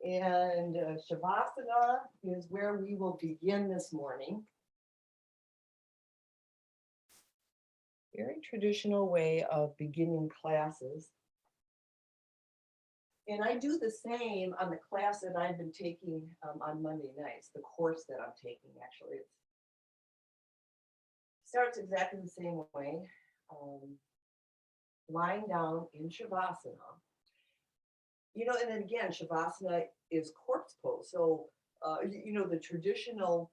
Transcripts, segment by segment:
And Shavasana is where we will begin this morning. Very traditional way of beginning classes. And I do the same on the class that I've been taking on Monday nights, the course that I'm taking actually. It starts exactly the same way, lying down in Shavasana. You know, and then again, Shavasana is corpse pose. So, you know, the traditional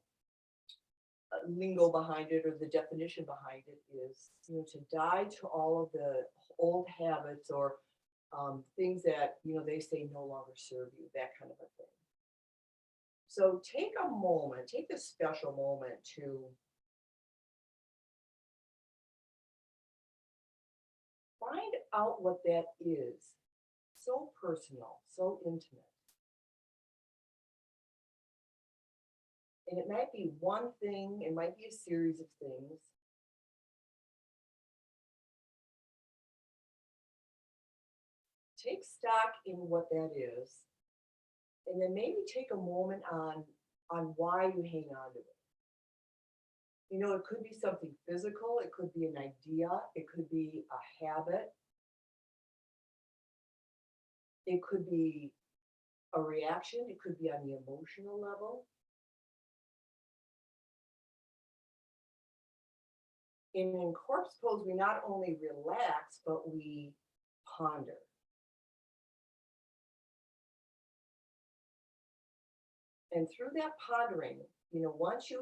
lingo behind it, or the definition behind it, is, you know, to die to all of the old habits or things that, you know, they say no longer serve you, that kind of a thing. So take a moment, take a special moment to find out what that is. So personal, so intimate. And it might be one thing, it might be a series of things. Take stock in what that is, and then maybe take a moment on why you hang on to it. You know, it could be something physical, it could be an idea, it could be a habit, it could be a reaction, it could be on the emotional level. And in corpse pose, we not only relax, but we ponder. And through that pondering, you know, once you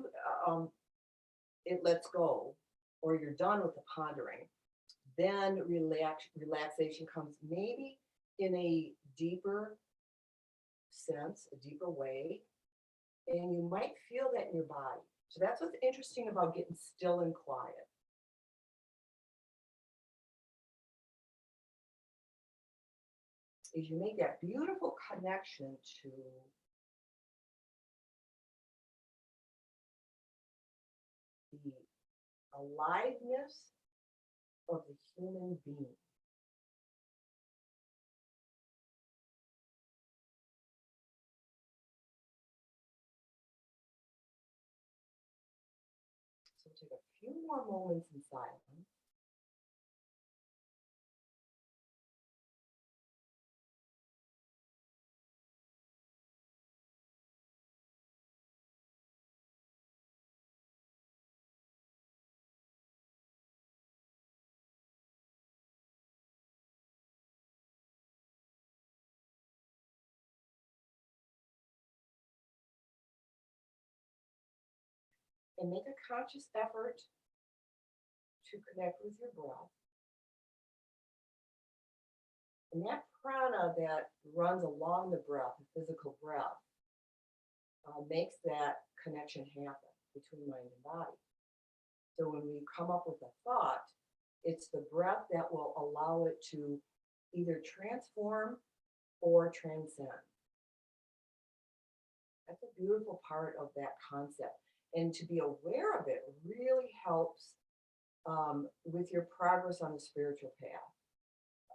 it lets go, or you're done with the pondering, then relaxation comes, maybe in a deeper sense, a deeper way, and you might feel that in your body. So that's what's interesting about getting still and quiet. Is you make that beautiful connection to the aliveness of the human being. So take a few more moments in silence. And make a conscious effort to connect with your breath. And that prana that runs along the breath, the physical breath, makes that connection happen between mind and body. So when we come up with a thought, it's the breath that will allow it to either transform or transcend. That's a beautiful part of that concept. And to be aware of it really helps with your progress on the spiritual path.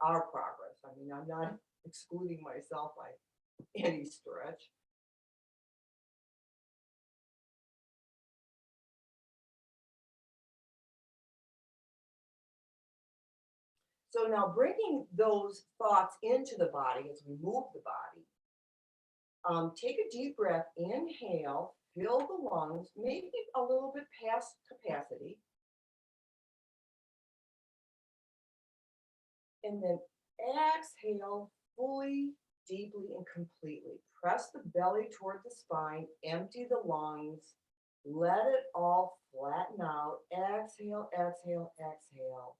Our progress. I mean, I'm not excluding myself by any stretch. So now bringing those thoughts into the body as we move the body, take a deep breath, inhale, fill the lungs, maybe a little bit past capacity. And then exhale fully, deeply, and completely. Press the belly toward the spine, empty the lungs, let it all flatten out. Exhale, exhale, exhale.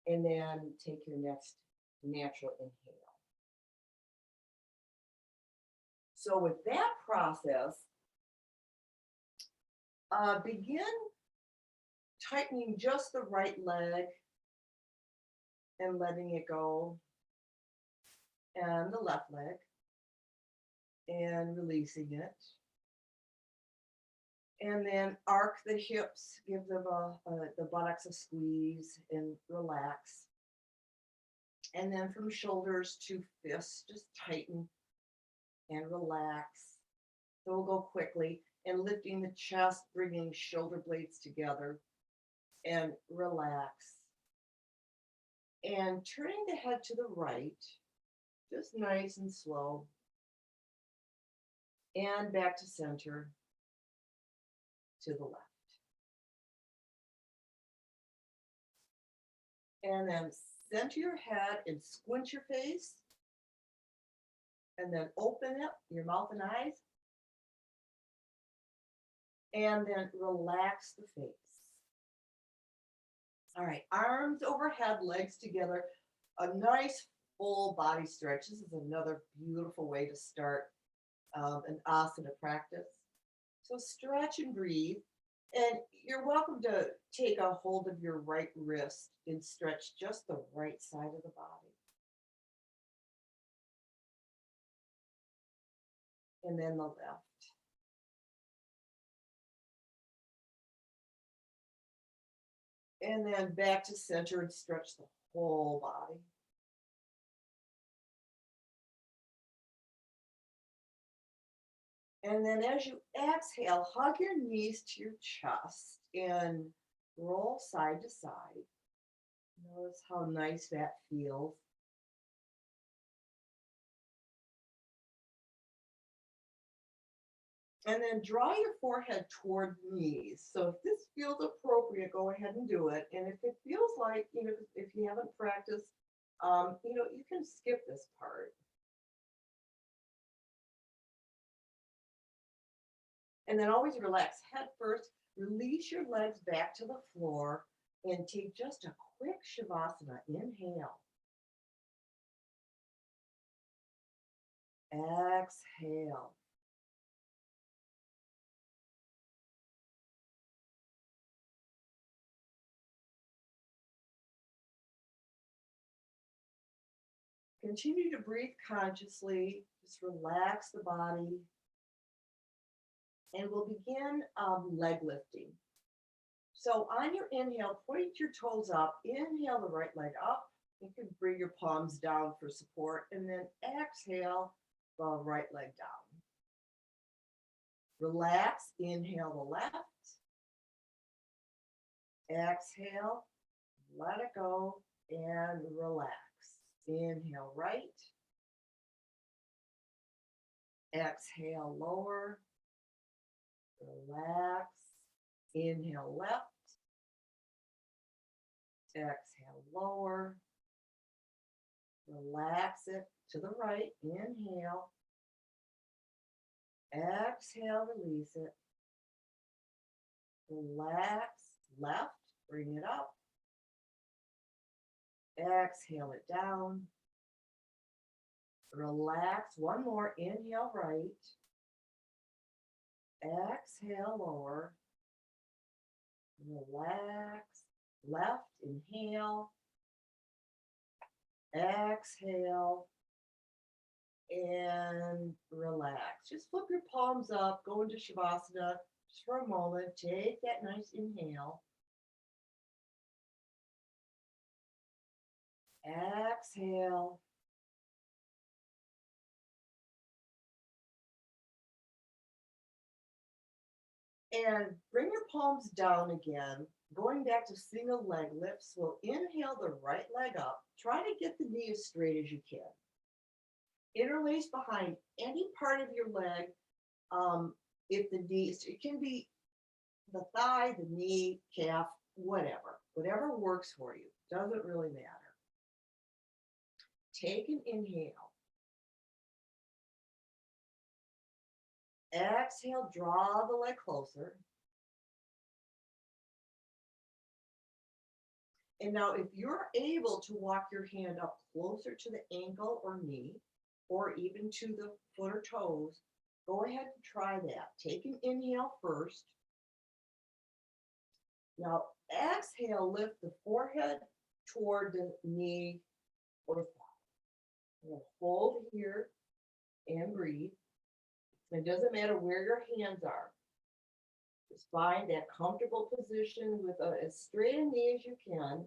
And then take your next natural inhale. So with that process, begin tightening just the right leg and letting it go, and the left leg, and releasing it. And then arc the hips, give them the buttocks a squeeze and relax. And then from shoulders to fists, just tighten and relax. So we'll go quickly and lifting the chest, bringing shoulder blades together and relax. And turning the head to the right, just nice and slow. And back to center, to the left. And then center your head and squint your face. And then open up your mouth and eyes. And then relax the face. All right, arms overhead, legs together. A nice full body stretch. This is another beautiful way to start an asana practice. So stretch and breathe. And you're welcome to take a hold of your right wrist and stretch just the right side of the body. And then the left. And then back to center and stretch the whole body. And then as you exhale, hug your knees to your chest and roll side to side. Notice how nice that feels. And then draw your forehead toward knees. So if this feels appropriate, go ahead and do it. And if it feels like, if you haven't practiced, you can skip this part. And then always relax head first. Release your legs back to the floor and take just a quick Shavasana. Inhale. Exhale. Continue to breathe consciously. Just relax the body. And we'll begin leg lifting. So on your inhale, point your toes up. Inhale the right leg up. You can bring your palms down for support. And then exhale the right leg down. Relax. Inhale the left. Exhale. Let it go and relax. Inhale right. Exhale lower. Relax. Inhale left. Exhale lower. Relax it to the right. Inhale. Exhale, release it. Relax. Left. Bring it up. Exhale it down. Relax. One more. Inhale right. Exhale lower. Relax. Left. Inhale. Exhale. And relax. Just flip your palms up. Go into Shavasana just for a moment. Take that nice inhale. Exhale. And bring your palms down again. Going back to single leg lifts. We'll inhale the right leg up. Try to get the knee as straight as you can. Interlace behind any part of your leg. If the knee, it can be the thigh, the knee, calf, whatever works for you. Doesn't really matter. Take an inhale. Exhale, draw the leg closer. And now if you're able to walk your hand up closer to the ankle or knee, or even to the foot or toes, go ahead and try that. Take an inhale first. Now exhale, lift the forehead toward the knee or thigh. We'll hold here and breathe. It doesn't matter where your hands are. Just find that comfortable position with as straight a knee as you can.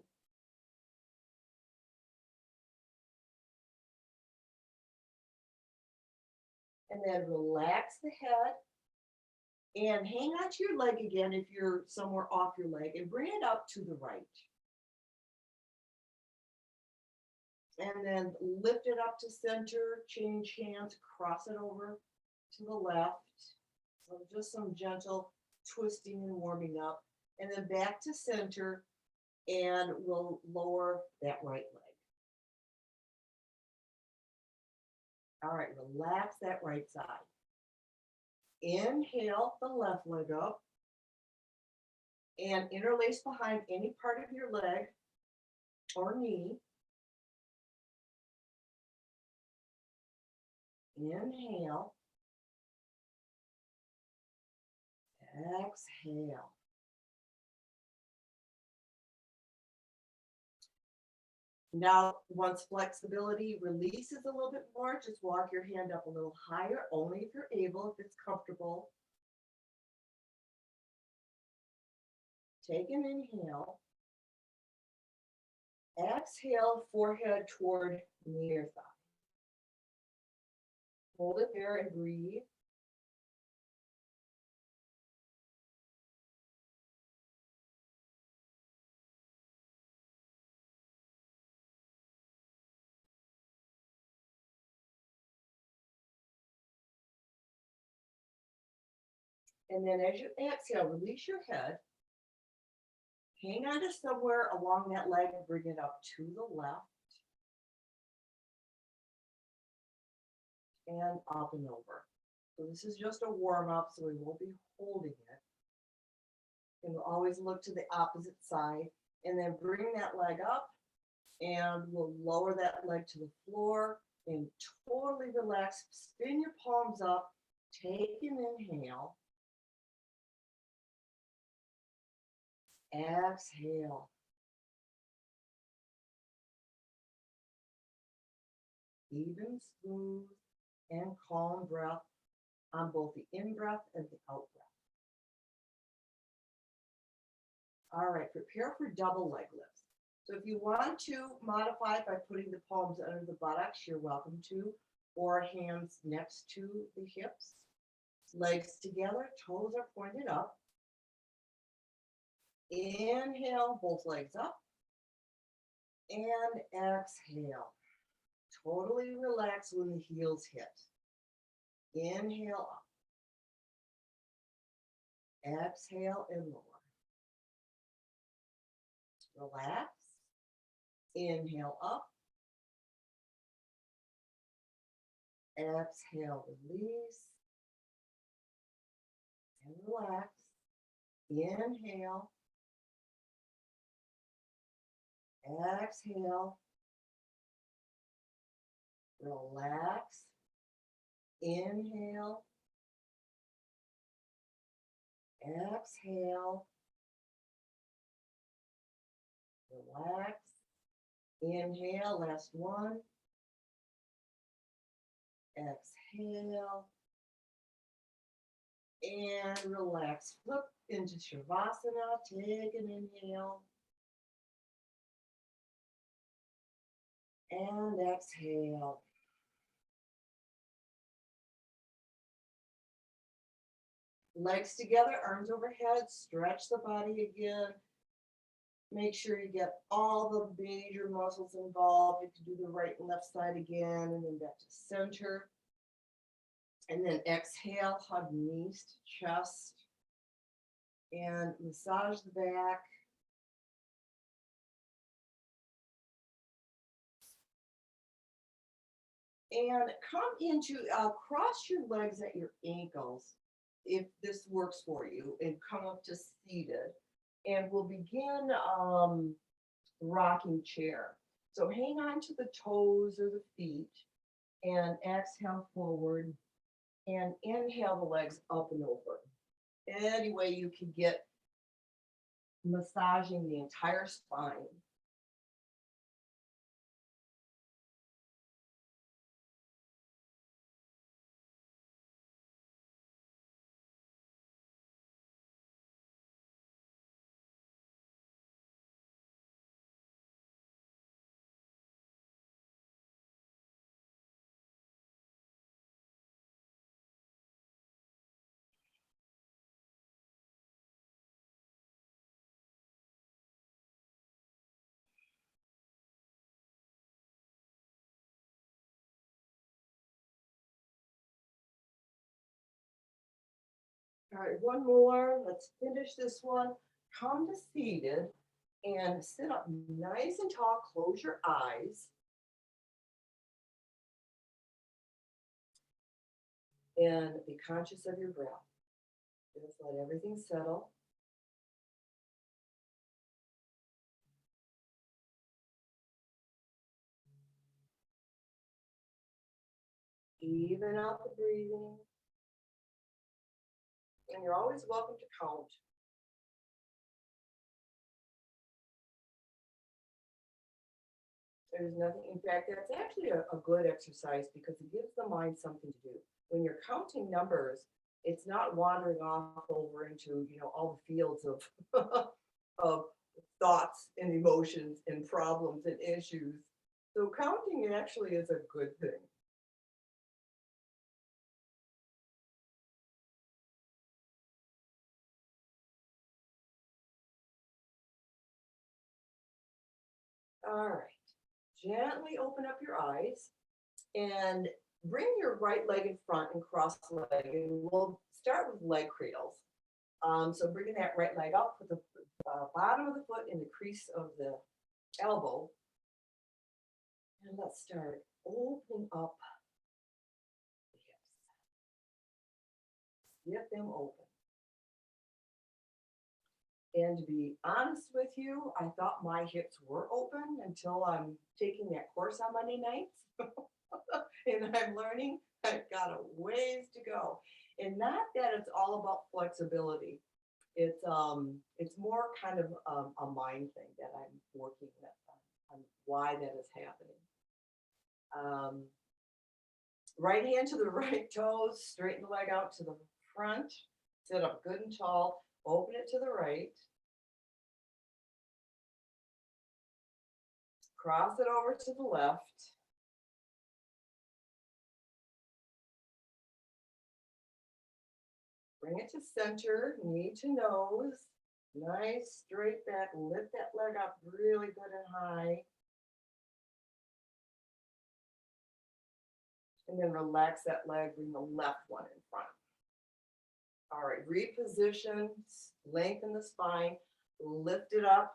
And then relax the head and hang on to your leg again if you're somewhere off your leg and bring it up to the right. And then lift it up to center, change hands, cross it over to the left. So just some gentle twisting and warming up. And then back to center, and we'll lower that right leg. All right, relax that right side. Inhale the left leg up and interlace behind any part of your leg or knee. Inhale. Exhale. Now, once flexibility releases a little bit more, just walk your hand up a little higher, only if you're able, if it's comfortable. Take an inhale. Exhale, forehead toward near thigh. Hold it there and breathe. And then as you exhale, release your head. Hang on to somewhere along that leg and bring it up to the left. And up and over. So this is just a warm-up, so we won't be holding it. And we'll always look to the opposite side. And then bring that leg up. And we'll lower that leg to the floor. And totally relax. Spin your palms up. Take an inhale. Exhale. Even, smooth, and calm breath on both the in-breath and the out-breath. All right, prepare for double leg lifts. So if you want to modify it by putting the palms under the buttocks, you're welcome to, or hands next to the hips. Legs together, toes are pointed up. Inhale, both legs up. And exhale. Totally relax when the heels hit. Inhale up. Exhale and lower. Relax. Inhale up. Exhale, release. And relax. Inhale. Exhale. Relax. Inhale. Exhale. Relax. Inhale, last one. Exhale. And relax. Flip into Shavasana. Take an inhale. And exhale. Legs together, arms overhead, stretch the body again. Make sure you get all the major muscles involved. You can do the right and left side again, and then back to center. And then exhale, hug knees to chest. And massage the back. And come into, cross your legs at your ankles, if this works for you, and come up to seated. And we'll begin rocking chair. So hang on to the toes or the feet and exhale forward and inhale the legs up and over. Any way you can get massaging the entire spine. All right, one more. Let's finish this one. Come to seated and sit up nice and tall. Close your eyes. And be conscious of your breath. Just let everything settle. Even out the breathing. And you're always welcome to count. There's nothing, in fact, that's actually a good exercise because it gives the mind something to do. When you're counting numbers, it's not wandering off over into, all the fields of, of thoughts and emotions and problems and issues. So counting actually is a good thing. All right. Gently open up your eyes and bring your right leg in front and cross leg. And we'll start with leg cradles. So bringing that right leg up, put the bottom of the foot in the crease of the elbow. And let's start opening up the hips. Get them open. And to be honest with you, I thought my hips were open until I'm taking that course on Monday nights. And I'm learning I've got a ways to go. And not that it's all about flexibility. It's more kind of a mind thing that I'm working with on why that is happening. Right hand to the right toes, straighten the leg out to the front, sit up good and tall, open it to the right. Cross it over to the left. Bring it to center, knee to nose. Nice straight back, lift that leg up really good and high. And then relax that leg, bring the left one in front. All right, reposition, lengthen the spine, lift it up,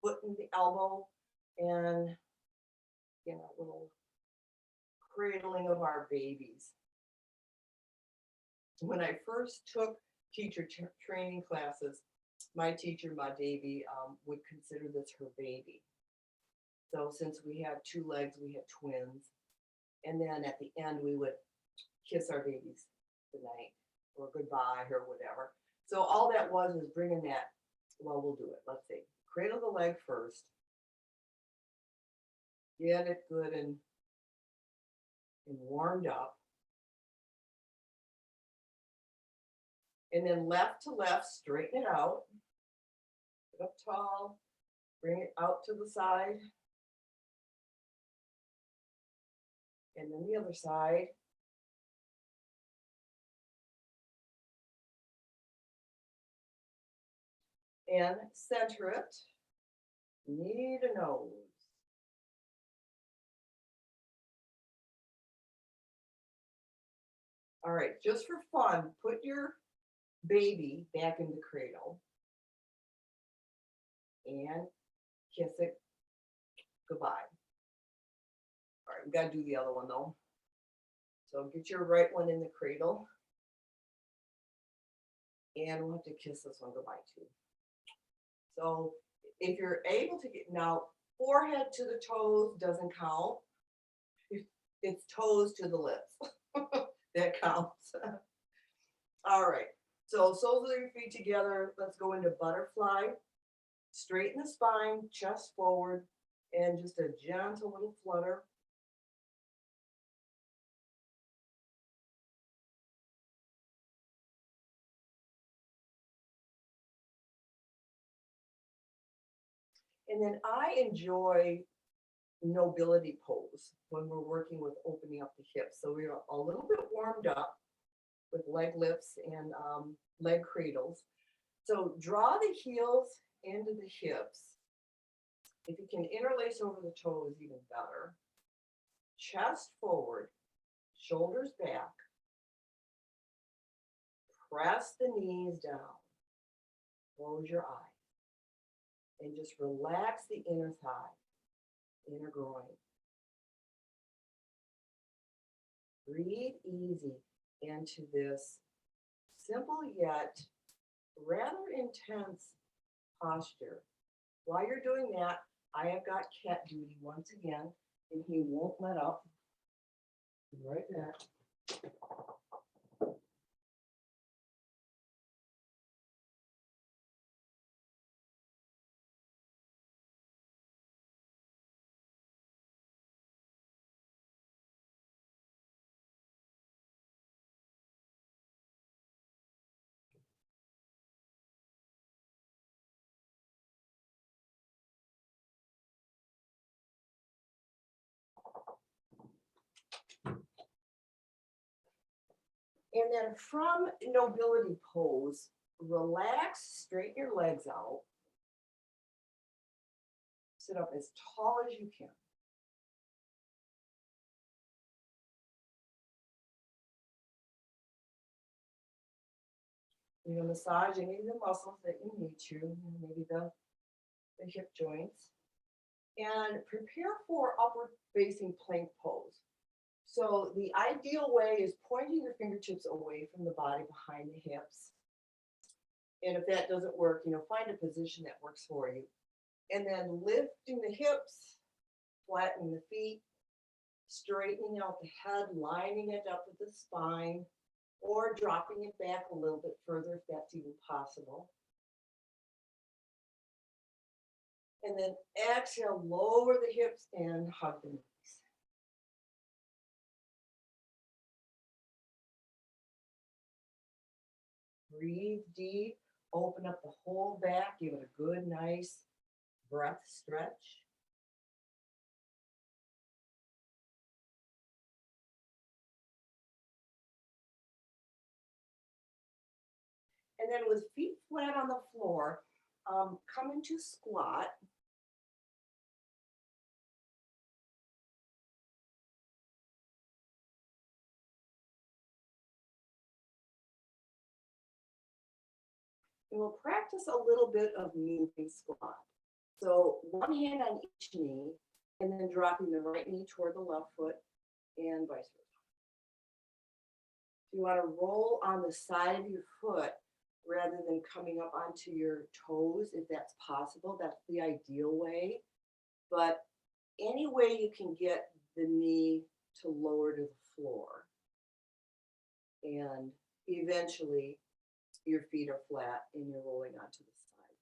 foot in the elbow, and a little cradling of our babies. When I first took teacher training classes, my teacher, my Davy, would consider this her baby. So since we had two legs, we had twins. And then at the end, we would kiss our babies goodnight or goodbye or whatever. So all that was bringing that, well, we'll do it. Let's see. Cradle the leg first. Get it good and warmed up. And then left to left, straighten it out. Get up tall. Bring it out to the side. And then the other side. And center it. Knee to nose. All right, just for fun, put your baby back in the cradle and kiss it goodbye. All right, we got to do the other one though. So get your right one in the cradle. And we'll have to kiss this one goodbye too. So if you're able to get, now forehead to the toes doesn't count. It's toes to the lips. That counts. All right. So soles of your feet together. Let's go into butterfly. Straighten the spine, chest forward, and just a gentle little flutter. And then I enjoy nobility pose when we're working with opening up the hips. So we're a little bit warmed up with leg lifts and leg cradles. So draw the heels into the hips. If you can interlace over the toes, even better. Chest forward, shoulders back. press the knees down. Close your eyes. And just relax the inner thigh, inner groin. Breathe easy into this simple yet rather intense posture. While you're doing that, I have got cat duty once again, and he won't let up. Be right back. And then from nobility pose, relax, straighten your legs out. Sit up as tall as you can. You know, massage any of the muscles that you need to, maybe the hip joints. And prepare for upward facing plank pose. So the ideal way is pointing your fingertips away from the body behind the hips. And if that doesn't work, you know, find a position that works for you. And then lifting the hips, flattening the feet, straightening out the head, lining it up with the spine, or dropping it back a little bit further if that's even possible. And then exhale, lower the hips and hug the knees. Breathe deep, open up the whole back, give it a good, nice breath stretch. And then with feet flat on the floor, come into squat. And we'll practice a little bit of moving squat. So one hand on each knee, and then dropping the right knee toward the left foot, and vice versa. You want to roll on the side of your foot rather than coming up onto your toes, if that's possible. That's the ideal way. But any way you can get the knee to lower to the floor. And eventually your feet are flat and you're rolling onto the side.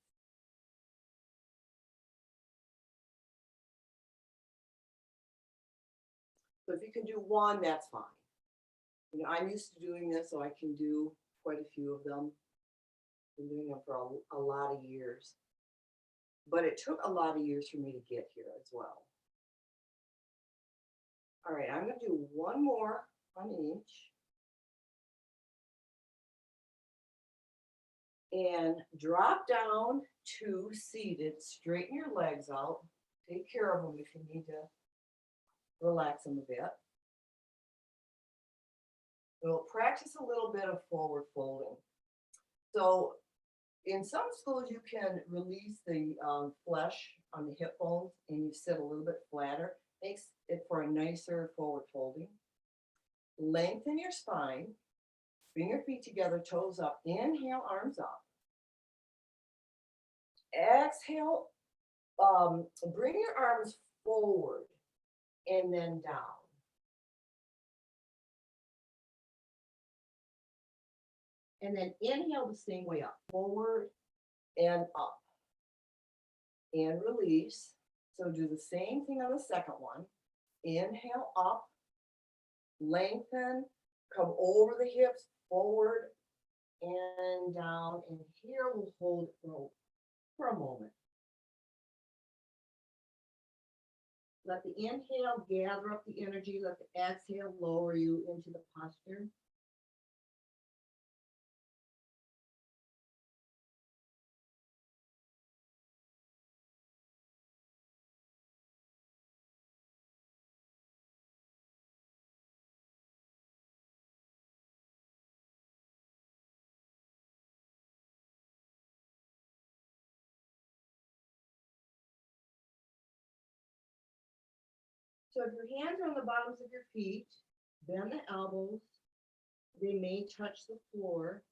So if you can do one, that's fine. You know, I'm used to doing this, so I can do quite a few of them. Been doing them for a lot of years. But it took a lot of years for me to get here as well. All right, I'm going to do one more on each. And drop down to seated. Straighten your legs out. Take care of them if you need to relax them a bit. We'll practice a little bit of forward folding. So in some schools, you can release the flesh on the hip bones and you sit a little bit flatter. Makes it for a nicer forward folding. Lengthen your spine. Bring your feet together, toes up. Inhale, arms up. Exhale, bring your arms forward and then down. And then inhale the same way up, forward and up. And release. So do the same thing on the second one. Inhale up, lengthen, come over the hips, forward and down. And here we'll hold for a moment. Let the inhale gather up the energy. Let the exhale lower you into the posture. So if your hands are on the bottoms of your feet, bend the elbows. They may touch the floor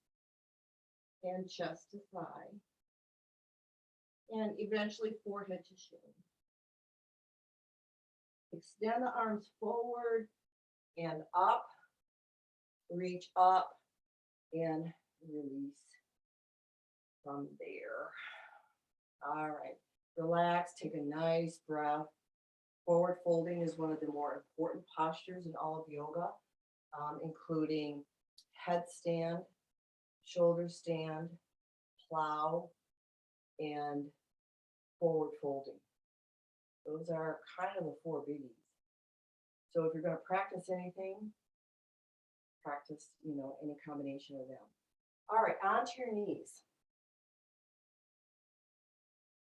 and chest to thigh. And eventually forehead to shin. Extend the arms forward and up. Reach up and release from there. All right. Relax. Take a nice breath. Forward folding is one of the more important postures in all of yoga, including headstand, shoulder stand, plow, and forward folding. Those are kind of the four biggies. So if you're going to practice anything, practice, any combination of them. All right, onto your knees.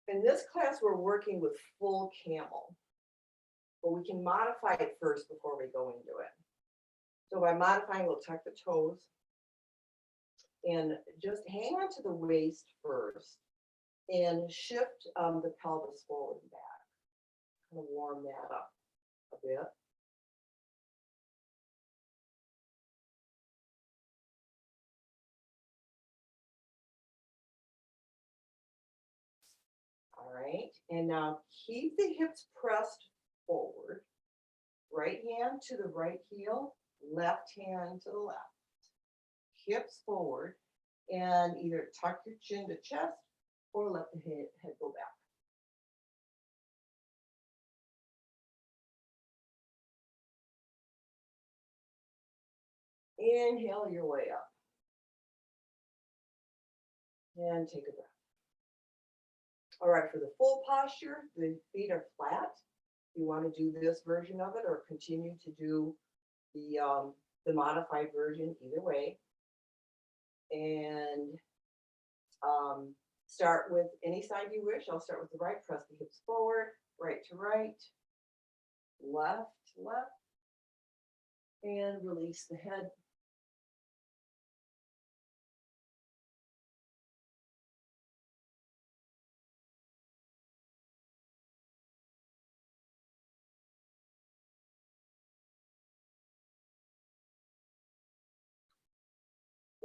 In this class, we're working with full camel, but we can modify it first before we go into it. So by modifying, we'll tuck the toes and just hang on to the waist first and shift the pelvis forward and back. Kind of warm that up a bit. All right, and now keep the hips pressed forward. Right hand to the right heel, left hand to the left. Hips forward, and either tuck your chin to chest or let the head go back. Inhale your way up. And take a breath. All right, for the full posture, the feet are flat. You want to do this version of it or continue to do the modified version, either way. And start with any side you wish. I'll start with the right. Press the hips forward, right to right, left to left, and release the head.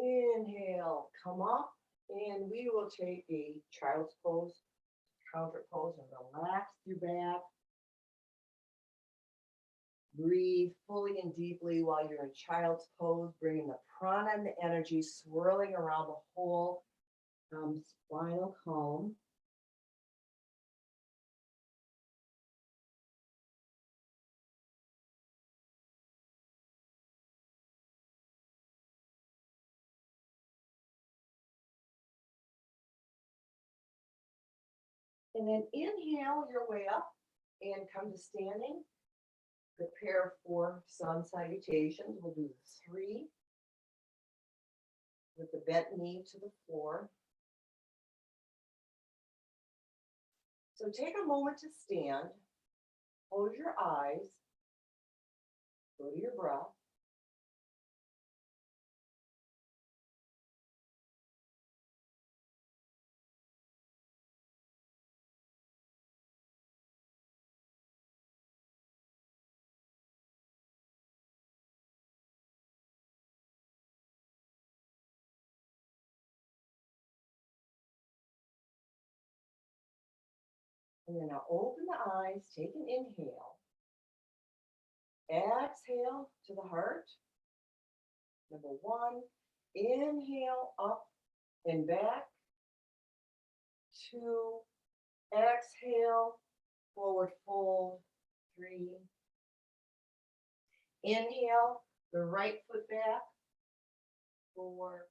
Inhale, come up, and we will take a child's pose, counter pose, and relax your back. Breathe fully and deeply while you're in child's pose, bringing the prana and the energy swirling around the whole spinal column. And then inhale your way up and come to standing. Prepare for sun salutations. We'll do 3 with the bent knee to the floor. So take a moment to stand, close your eyes, go to your breath. And then now open the eyes, take an inhale. Exhale to the heart. Number 1, inhale up and back. 2, exhale, forward fold. 3, inhale, the right foot back. 4,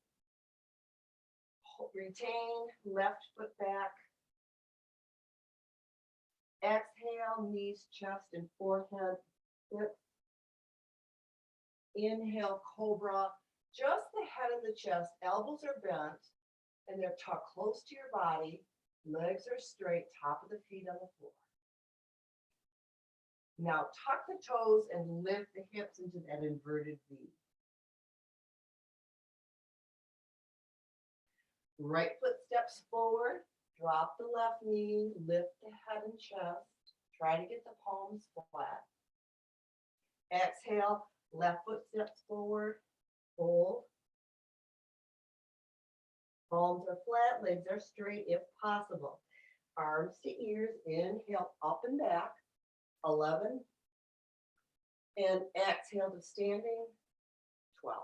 retain, left foot back. Exhale, knees, chest, and forehead. Hip. Inhale, cobra. Just the head and the chest. Elbows are bent, and they're tucked close to your body. Legs are straight, top of the feet on the floor. Now tuck the toes and lift the hips into that inverted V. Right foot steps forward. Drop the left knee, lift the head and chest. Try to get the palms flat. Exhale, left foot steps forward, fold. Palms are flat, legs are straight if possible. Arms to ears, inhale up and back, 11. And exhale to standing, 12.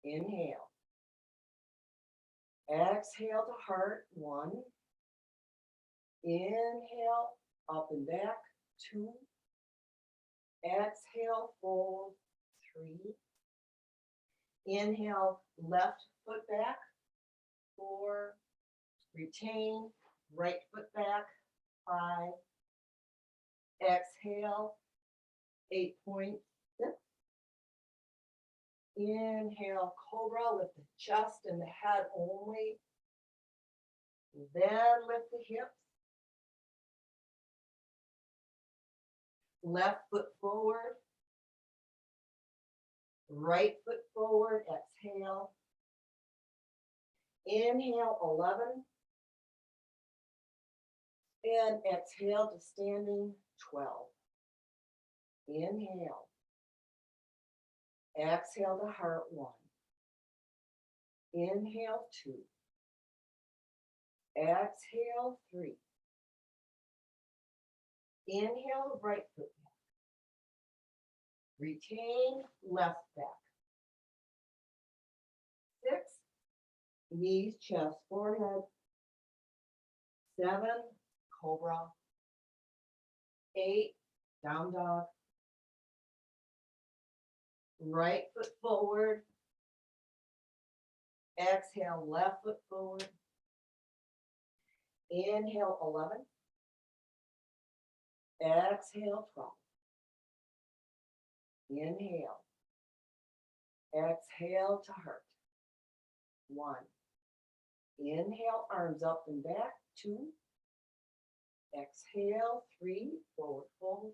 Inhale. Exhale to heart, 1. Inhale, up and back, 2. Exhale, fold, 3. Inhale, left foot back, 4. Retain, right foot back, 5. Exhale, 8 points, 6. Inhale, cobra, lift the chest and the head only. Then lift the hips. Left foot forward. Right foot forward, exhale. Inhale, 11. And exhale to standing, 12. Inhale. Exhale to heart, 1. Inhale, 2. Exhale, 3. Inhale, right foot back. Retain, left back. 6. Knees, chest, forehead. 7. Cobra. 8. Down dog. Right foot forward. Exhale, left foot forward. Inhale, 11. Exhale, 12. Inhale. Exhale to heart. 1. Inhale, arms up and back. 2. Exhale, 3. Forward fold.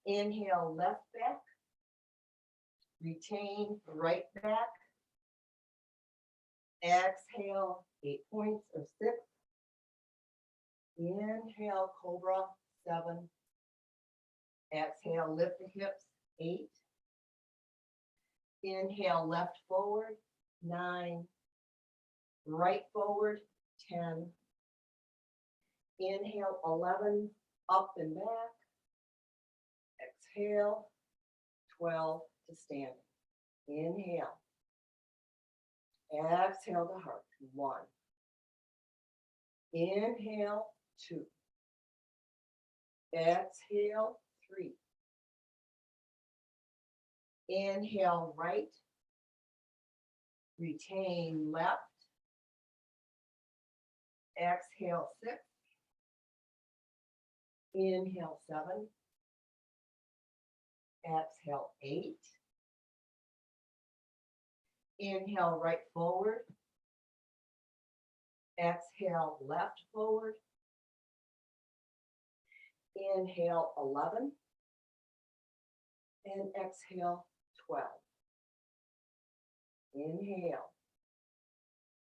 Inhale, left back. Retain, right back. Exhale, 8 points or 6. Inhale, cobra, 7. Exhale, lift the hips, 8. Inhale, left forward, 9. Right forward, 10. Inhale, 11, up and back. Exhale, 12 to standing. Inhale. Exhale to heart, 1. Inhale, 2. Exhale, 3. Inhale, right. Retain left. Exhale, 6. Inhale, 7. Exhale, 8. Inhale, right forward. Exhale, left forward. Inhale, 11. And exhale, 12. Inhale.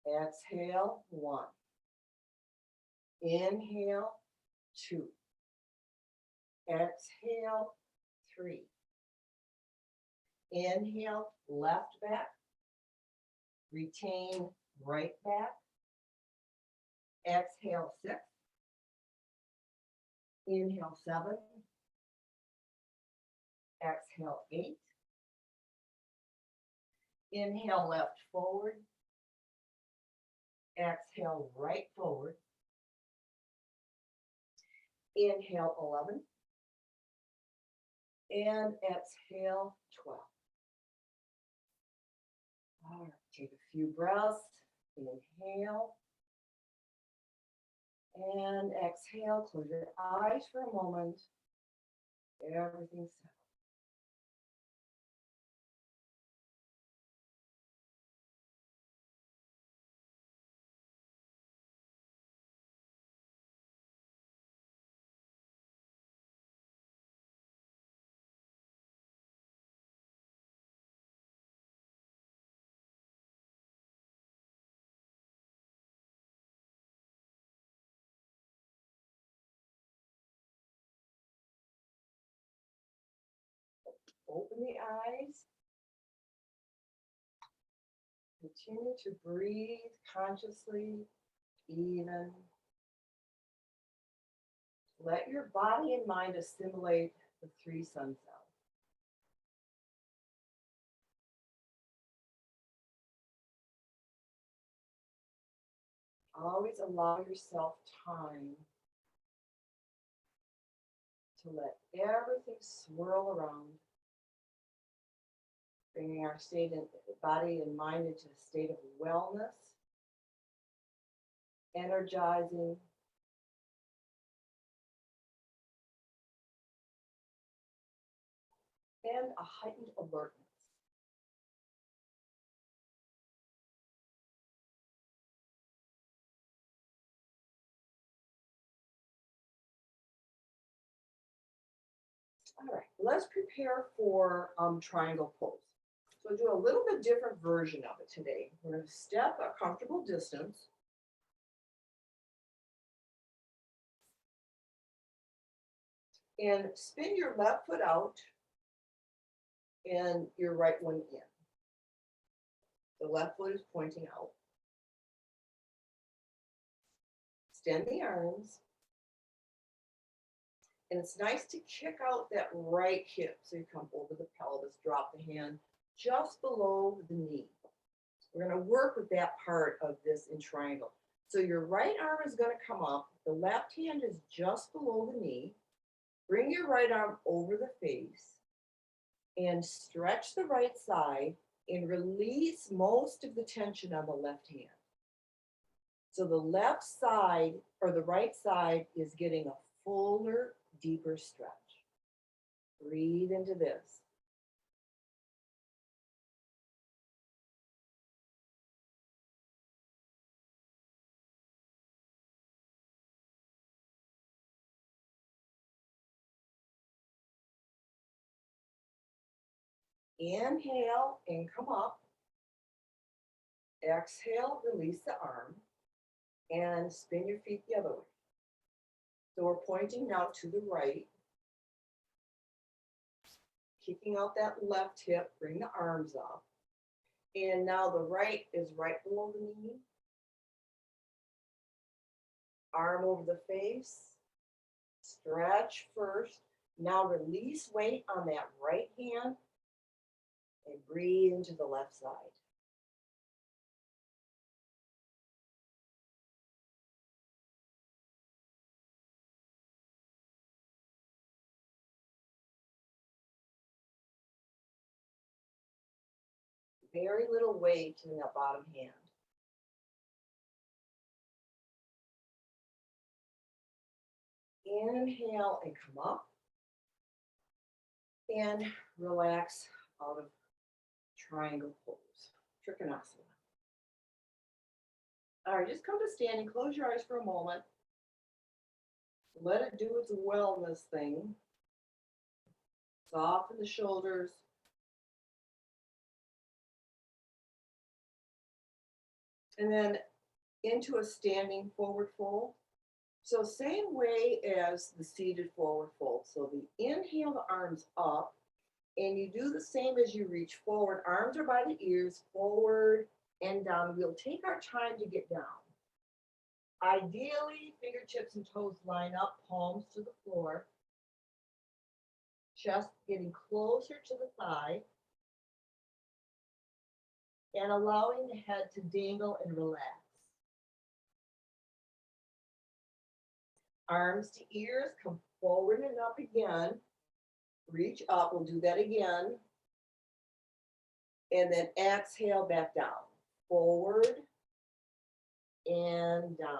Exhale, 1. Inhale, 2. Exhale, 3. Inhale, left back. Retain right back. Exhale, 6. Inhale, 7. Exhale, 8. Inhale, left forward. Exhale, right forward. Inhale, 11. And exhale, 12. All right, take a few breaths. Inhale. And exhale, close your eyes for a moment. Everything's settled. Open the eyes. Continue to breathe consciously, even. Let your body and mind assimilate the 3 sun cells. Always allow yourself time to let everything swirl around, bringing our body and mind into a state of wellness, energizing, and a heightened alertness. All right, let's prepare for triangle pose. So do a little bit different version of it today. We're going to step a comfortable distance. And spin your left foot out and your right one in. The left foot is pointing out. Extend the arms. And it's nice to kick out that right hip. So you come over the pelvis, drop the hand just below the knee. We're going to work with that part of this in triangle. So your right arm is going to come up. The left hand is just below the knee. Bring your right arm over the face and stretch the right side and release most of the tension on the left hand. So the left side or the right side is getting a fuller, deeper stretch. Breathe into this. Inhale and come up. Exhale, release the arm and spin your feet the other way. So we're pointing now to the right, kicking out that left hip, bring the arms up. And now the right is right below the knee. Arm over the face, stretch first. Now release weight on that right hand and breathe into the left side. Very little weight in that bottom hand. Inhale and come up. And relax out of triangle pose, Trikonasana. All right, just come to standing. Close your eyes for a moment. Let it do its wellness thing. Soften the shoulders. And then into a standing forward fold. So same way as the seated forward fold. So the inhale, the arms up, and you do the same as you reach forward. Arms are by the ears, forward and down. We'll take our time to get down. Ideally, fingertips and toes line up, palms to the floor. Chest getting closer to the thigh. And allowing the head to dangle and relax. Arms to ears, come forward and up again. Reach up, we'll do that again. And then exhale back down. Forward and down.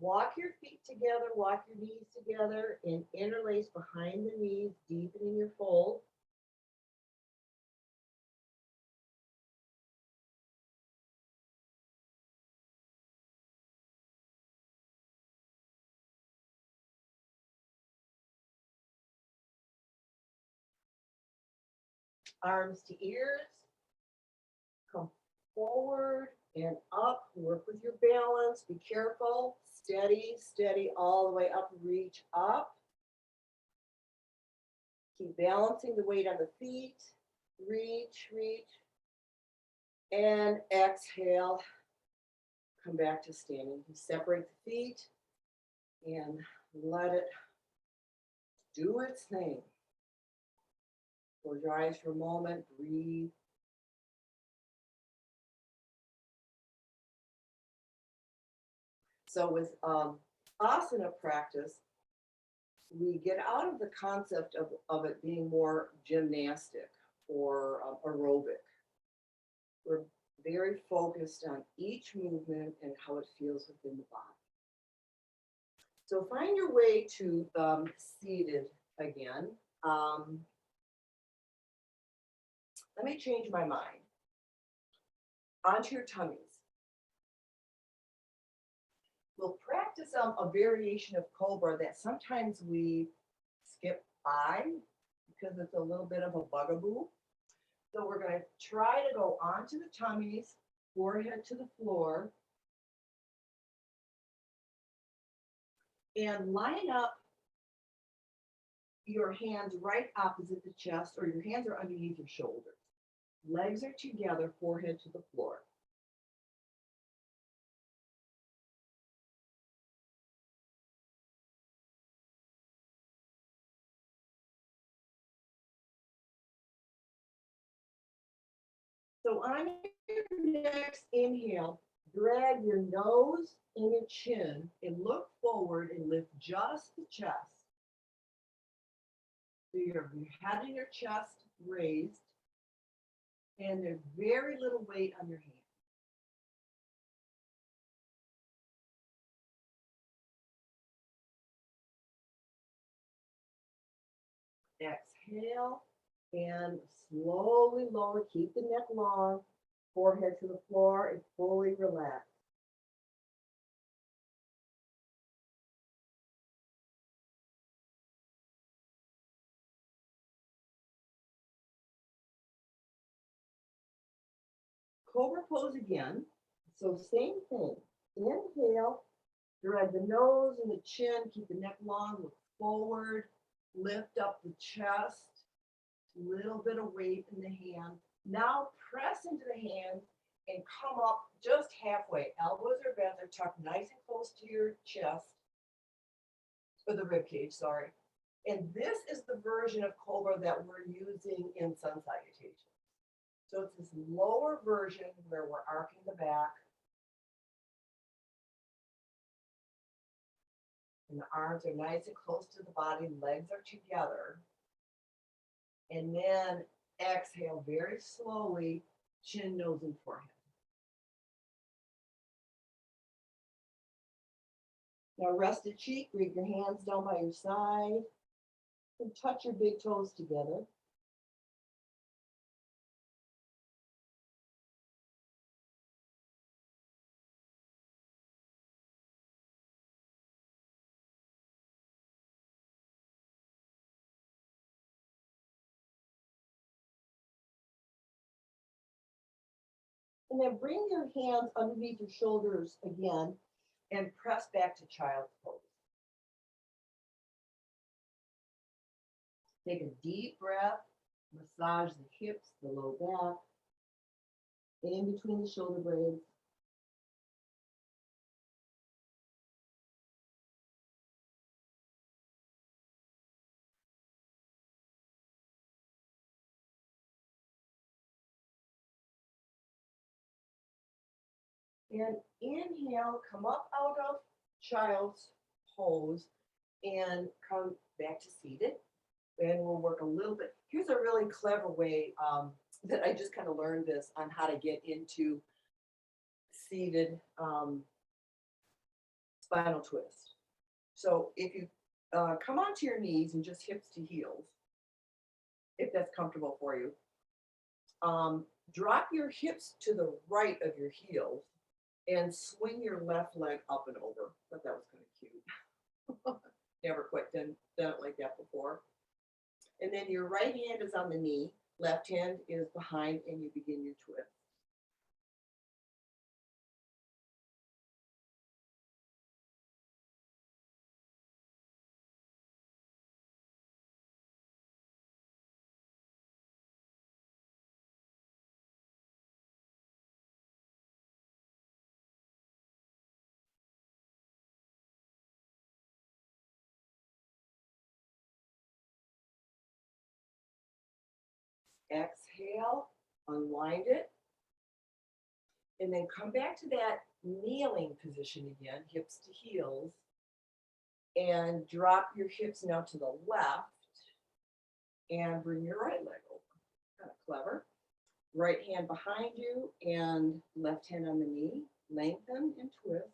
Walk your feet together, walk your knees together, and interlace behind the knees, deepening your fold. Arms to ears, come forward and up. Work with your balance. Be careful. Steady, steady, all the way up. Reach up. Keep balancing the weight on the feet. Reach, reach. And exhale. Come back to standing. Separate the feet and let it do its thing. Close your eyes for a moment. Breathe. So with asana practice, we get out of the concept of it being more gymnastic or aerobic. We're very focused on each movement and how it feels within the body. So find your way to seated again. Let me change my mind. Onto your tummies. We'll practice a variation of Cobra that sometimes we skip by because it's a little bit of a bugaboo. So we're going to try to go onto the tummies, forehead to the floor, and line up your hands right opposite the chest, or your hands are underneath your shoulders. Legs are together, forehead to the floor. So on your next inhale, drag your nose and your chin and look forward and lift just the chest. So your head and your chest raised, and there's very little weight on your hand. Exhale and slowly lower. Keep the neck long, forehead to the floor, and fully relax. Cobra pose again. So same thing. Inhale, drag the nose and the chin, keep the neck long, look forward, lift up the chest, little bit of weight in the hand. Now press into the hand and come up just halfway. Elbows are bent, they're tucked nice and close to your chest, or the rib cage, sorry. And this is the version of Cobra that we're using in sun salutation. So it's this lower version where we're arcing the back. And the arms are nice and close to the body, legs are together. And then exhale very slowly, chin, nose, and forehead. Now rest a cheek, bring your hands down by your side, and touch your big toes together. And then bring your hands underneath your shoulders again and press back to child's pose. Take a deep breath, massage the hips, the low back, in between the shoulder blades. And inhale, come up out of child's pose and come back to seated. And we'll work a little bit. Here's a really clever way that I just kind of learned this on how to get into seated spinal twist. So if you come onto your knees and just hips to heels, if that's comfortable for you, drop your hips to the right of your heels and swing your left leg up and over. I thought that was kind of cute. Never quite done it like that before. And then your right hand is on the knee, left hand is behind, and you begin your twist. Exhale, unwind it, and then come back to that kneeling position again, hips to heels, and drop your hips now to the left and bring your right leg over. Kind of clever. Right hand behind you and left hand on the knee. Lengthen and twist.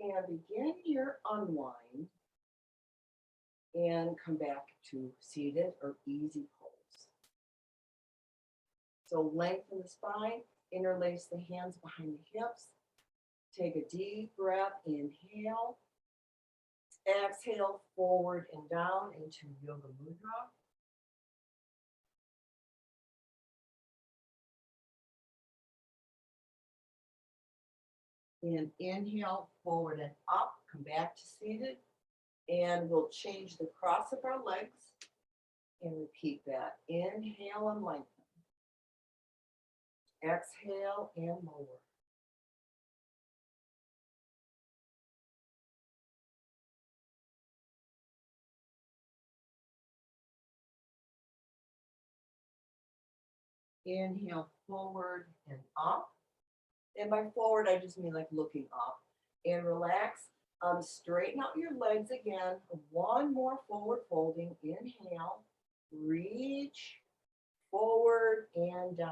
And begin your unwind and come back to seated or easy pose. So lengthen the spine, interlace the hands behind the hips. Take a deep breath, inhale. Exhale, forward and down into Yoga Mudra. And inhale, forward and up, come back to seated. And we'll change the cross of our legs and repeat that. Inhale and lengthen. Exhale and lower. Inhale, forward and up. And by forward, I just mean like looking up. And relax. Straighten out your legs again. One more forward folding. Inhale. Reach forward and down.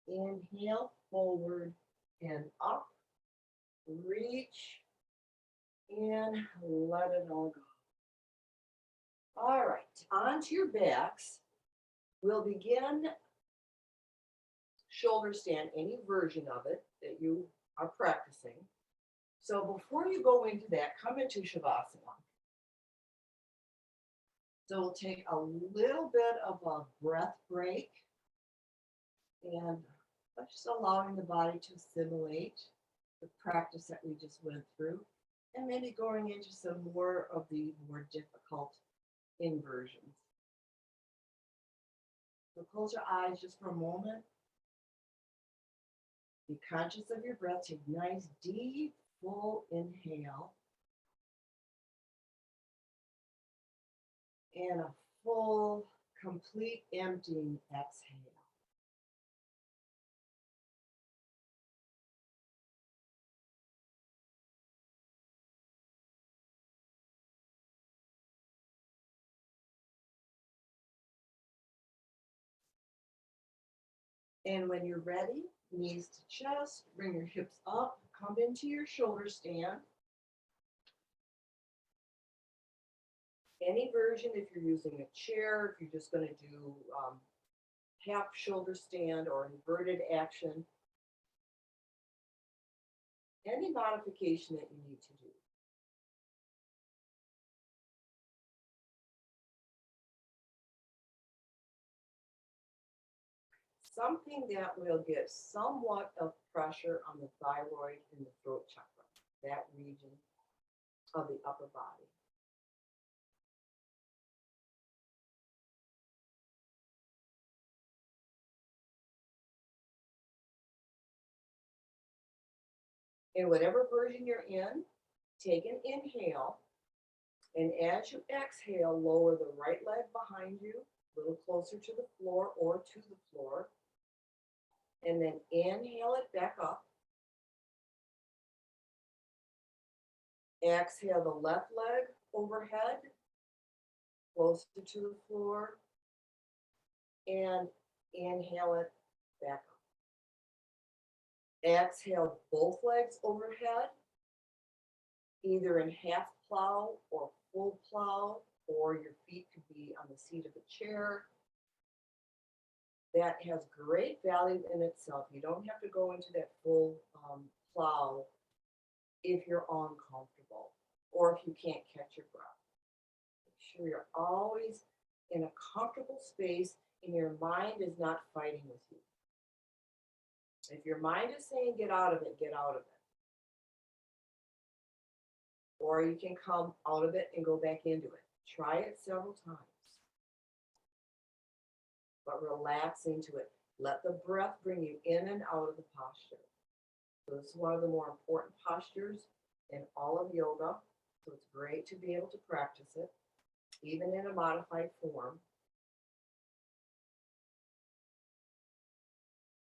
Inhale, forward and up. Reach and let it all go. All right, onto your backs. We'll begin shoulder stand, any version of it that you are practicing. So before you go into that, come into Shavasana. So we'll take a little bit of a breath break and just allowing the body to assimilate the practice that we just went through, and maybe going into some more of the more difficult inversions. So close your eyes just for a moment. Be conscious of your breath. Take a nice, deep, full inhale. And a full, complete emptying exhale. And when you're ready, knees to chest, bring your hips up, come into your shoulder stand. Any version, if you're using a chair, if you're just going to do half shoulder stand or inverted action, any modification that you need to do. Something that will get somewhat of pressure on the thyroid and the throat chakra, that region of the upper body. In whatever version you're in, take an inhale, and as you exhale, lower the right leg behind you, a little closer to the floor or to the floor, and then inhale it back up. Exhale the left leg overhead, closer to the floor, and inhale it back up. Exhale both legs overhead, either in half plow or full plow, or your feet could be on the seat of a chair. That has great value in itself. You don't have to go into that full plow if you're uncomfortable or if you can't catch your breath. Make sure you're always in a comfortable space and your mind is not fighting with you. If your mind is saying get out of it, get out of it. Or you can come out of it and go back into it. Try it several times. But relax into it. Let the breath bring you in and out of the posture. So this is one of the more important postures in all of yoga. So it's great to be able to practice it, even in a modified form.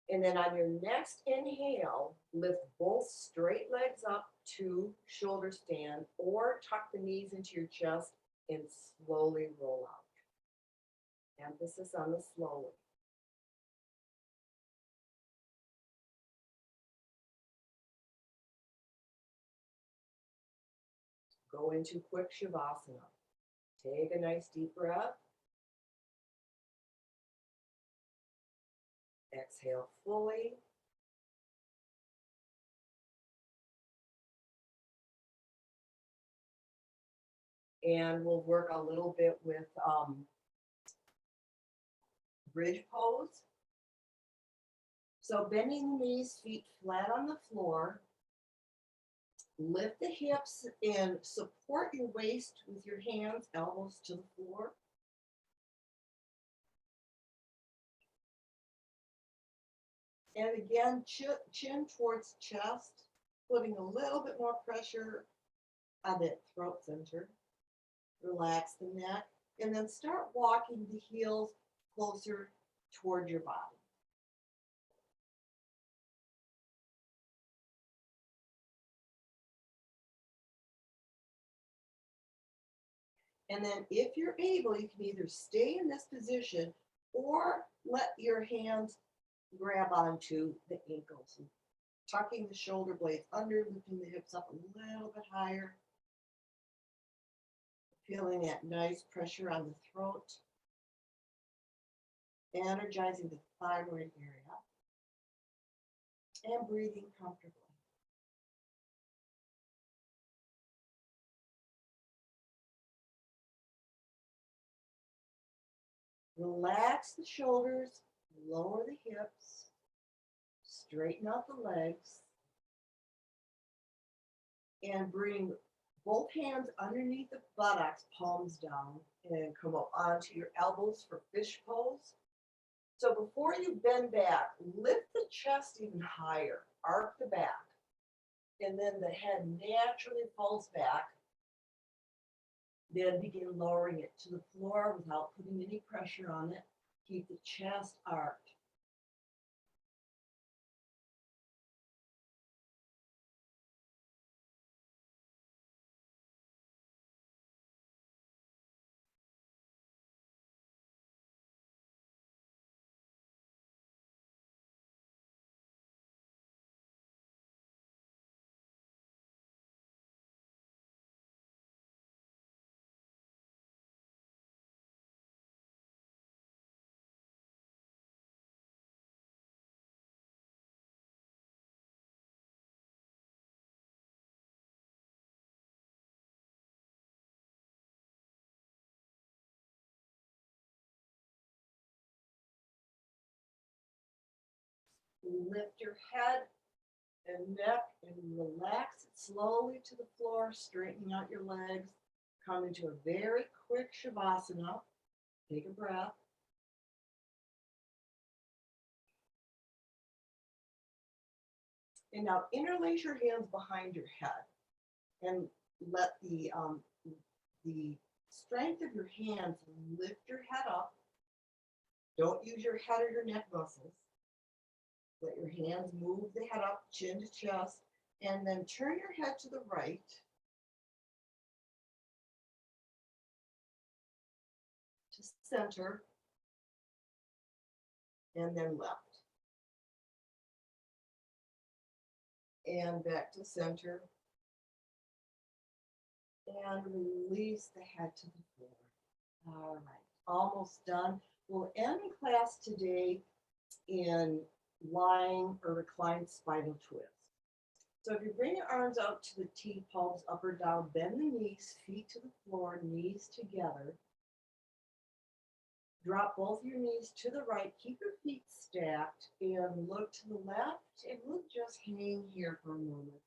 And then on your next inhale, lift both straight legs up to shoulder stand or tuck the knees into your chest and slowly roll out. Emphasis on the slowly. Go into quick Shavasana. Take a nice deep breath. Exhale fully. And we'll work a little bit with bridge pose. So bending the knees, feet flat on the floor. Lift the hips and support your waist with your hands, elbows to the floor. And again, chin towards chest, putting a little bit more pressure on that throat center. Relax the neck, and then start walking the heels closer toward your body. And then if you're able, you can either stay in this position or let your hands grab onto the ankles, tucking the shoulder blades under, lifting the hips up a little bit higher. Feeling that nice pressure on the throat. Energizing the thyroid area. And breathing comfortably. Relax the shoulders, lower the hips, straighten out the legs, and bring both hands underneath the buttocks, palms down, and come up onto your elbows for fish pose. So before you bend back, lift the chest even higher, arc the back, and then the head naturally falls back. Then begin lowering it to the floor without putting any pressure on it. Keep the chest arched. Lift your head and neck and relax it slowly to the floor, straightening out your legs. Come into a very quick Shavasana. Take a breath. And now interlace your hands behind your head and let the strength of your hands lift your head up. Don't use your head or your neck muscles. Let your hands move the head up, chin to chest, and then turn your head to the right. To center, and then left. And back to center. And release the head to the floor. All right, almost done. We'll end class today in lying or reclined spinal twist. So if you bring your arms out to the T, palms up or down, bend the knees, feet to the floor, knees together. Drop both your knees to the right, keep your feet stacked, and look to the left, and we'll just hang here for a moment.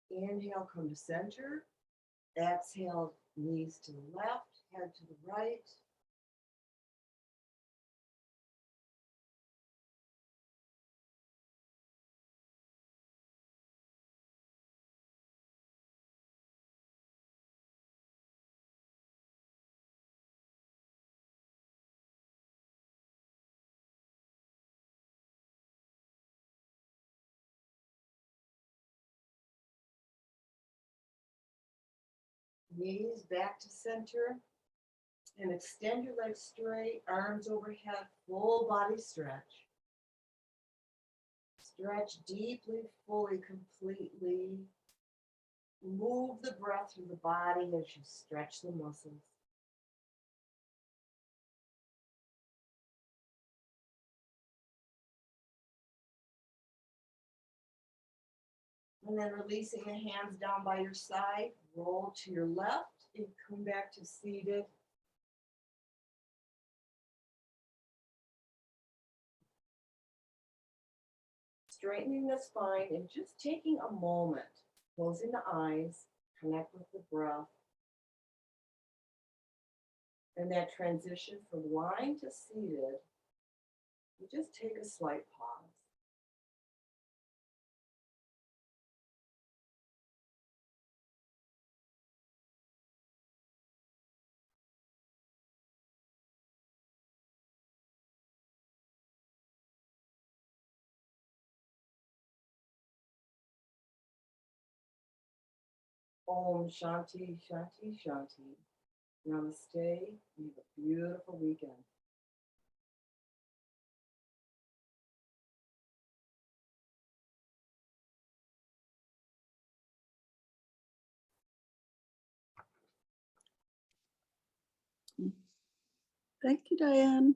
Inhale, come to center. Exhale, knees to the left, head to the right. Knees back to center. And extend your legs straight, arms overhead, full body stretch. Stretch deeply, fully, completely. Move the breath through the body as you stretch the muscles. And then releasing the hands down by your side, roll to your left and come back to seated. Straightening the spine and just taking a moment, closing the eyes, connect with the breath. And that transition from lying to seated, you just take a slight pause. Om Shanti, Shanti, Shanti. Namaste. You have a beautiful weekend. Thank you, Diane.